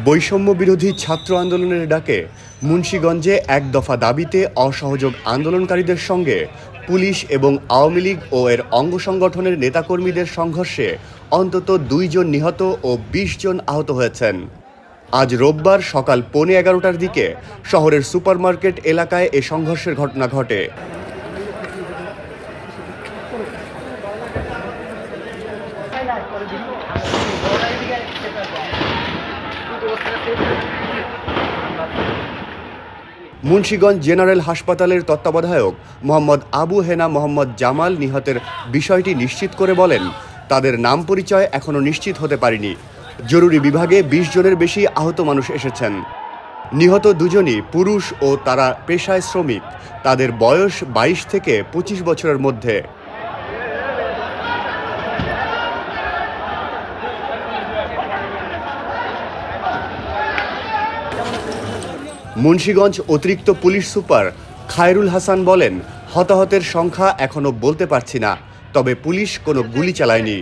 বৈষম্য বিরোধী ছাত্র আন্দোলনের ডাকে মুন্সিগঞ্জে এক দফা দাবিতে অসহযোগ আন্দোলনকারীদের সঙ্গে পুলিশ এবং আওয়ামী লীগ ও এর অঙ্গ সংগঠনের নেতাকর্মীদের সংঘর্ষে অন্তত 2 জন নিহত ও 20 জন আহত হয়েছেন। আজ রোববার সকাল 11:15টার দিকে শহরের সুপারমার্কেট এলাকায় এ সংঘর্ষের ঘটনা ঘটে। মুন্সিগঞ্জ জেনারেল হাসপাতালের তত্ত্বাবধায়ক মোহাম্মদ আবু হেনা মোহাম্মদ জামাল নিহতের বিষয়টি নিশ্চিত করে বলেন, তাদের নাম পরিচয় এখনও নিশ্চিত হতে পারেনি। জরুরি বিভাগে 20 জনের বেশি আহত মানুষ এসেছেন। নিহত দুজনই পুরুষ ও তারা পেশায় শ্রমিক। তাদের বয়স 22 থেকে 25 বছরের মধ্যে। মুন্সিগঞ্জ অতিরিক্ত পুলিশ সুপার খায়রুল হাসান বলেন, হতাহতের সংখ্যা এখনও বলতে পারছি না, তবে পুলিশ কোনো গুলি চালায়নি।